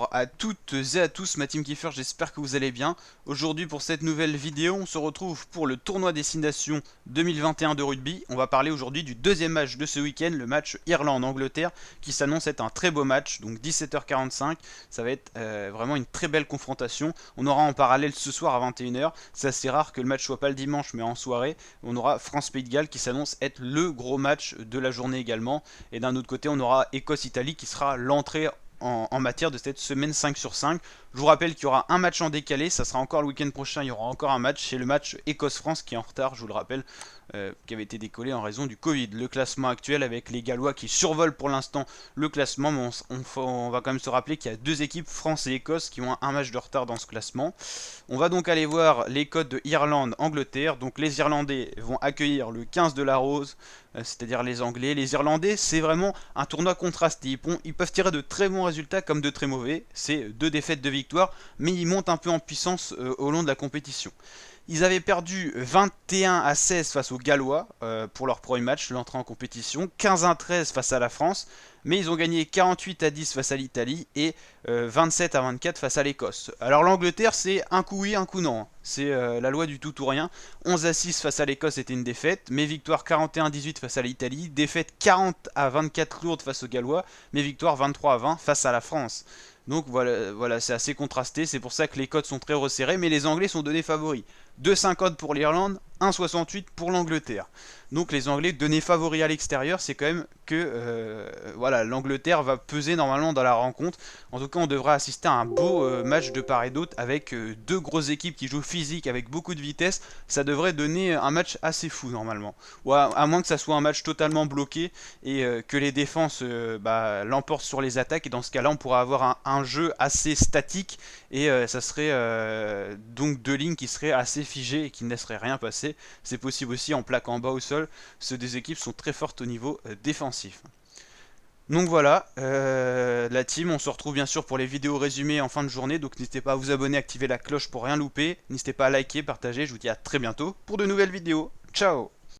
Bonsoir à toutes et à tous, ma team Kiefer, j'espère que vous allez bien. Aujourd'hui pour cette nouvelle vidéo, on se retrouve pour le tournoi Destination 2021 de rugby. On va parler aujourd'hui du deuxième match de ce week-end, le match Irlande-Angleterre, qui s'annonce être un très beau match, donc 17h45. Ça va être vraiment une très belle confrontation. On aura en parallèle ce soir à 21h, c'est assez rare que le match soit pas le dimanche mais en soirée. On aura France-Pays de Galles qui s'annonce être le gros match de la journée également. Et d'un autre côté, on aura Écosse-Italie qui sera l'entrée en matière de cette semaine 5 sur 5. Je vous rappelle qu'il y aura un match en décalé, ça sera encore le week-end prochain, il y aura encore un match, c'est le match Écosse-France qui est en retard, je vous le rappelle, qui avait été décollé en raison du Covid. Le classement actuel avec les Gallois qui survolent pour l'instant le classement, mais on va quand même se rappeler qu'il y a deux équipes, France et Écosse, qui ont un match de retard dans ce classement. On va donc aller voir les codes de Irlande-Angleterre. Donc les Irlandais vont accueillir le 15 de la Rose, c'est-à-dire les Anglais. Les Irlandais, c'est vraiment un tournoi contrasté. Ils peuvent tirer de très bons résultats comme de très mauvais. C'est 2 défaites, 2 victoires, mais ils montent un peu en puissance au long de la compétition. Ils avaient perdu 21-16 face aux Gallois pour leur premier match, l'entrée en compétition, 15-13 face à la France, mais ils ont gagné 48-10 face à l'Italie et 27-24 face à l'Écosse. Alors l'Angleterre, c'est un coup oui, un coup non. C'est la loi du tout ou rien. 11-6 face à l'Écosse, c'était une défaite, mais victoire 41-18 face à l'Italie, défaite 40-24 lourde face aux Gallois, mais victoire 23-20 face à la France. Donc voilà, c'est assez contrasté, c'est pour ça que les codes sont très resserrés, mais les Anglais sont donnés favoris. 2,50 pour l'Irlande, 1,68 pour l'Angleterre. Donc les Anglais donnés favoris à l'extérieur, c'est quand même que voilà, l'Angleterre va peser normalement dans la rencontre. En tout cas, on devra assister à un beau match de part et d'autre avec deux grosses équipes qui jouent physique avec beaucoup de vitesse. Ça devrait donner un match assez fou normalement. Ou à moins que ça soit un match totalement bloqué et que les défenses l'emportent sur les attaques. Et dans ce cas-là, on pourra avoir un jeu assez statique et ça serait donc deux lignes qui seraient assez figées et qui ne laisseraient rien passer. C'est possible aussi en plaquant en bas au sol. Ces deux équipes sont très fortes au niveau défensif. Donc voilà, la team, on se retrouve bien sûr pour les vidéos résumées en fin de journée, donc n'hésitez pas à vous abonner, activer la cloche pour rien louper, n'hésitez pas à liker, partager, je vous dis à très bientôt pour de nouvelles vidéos. Ciao!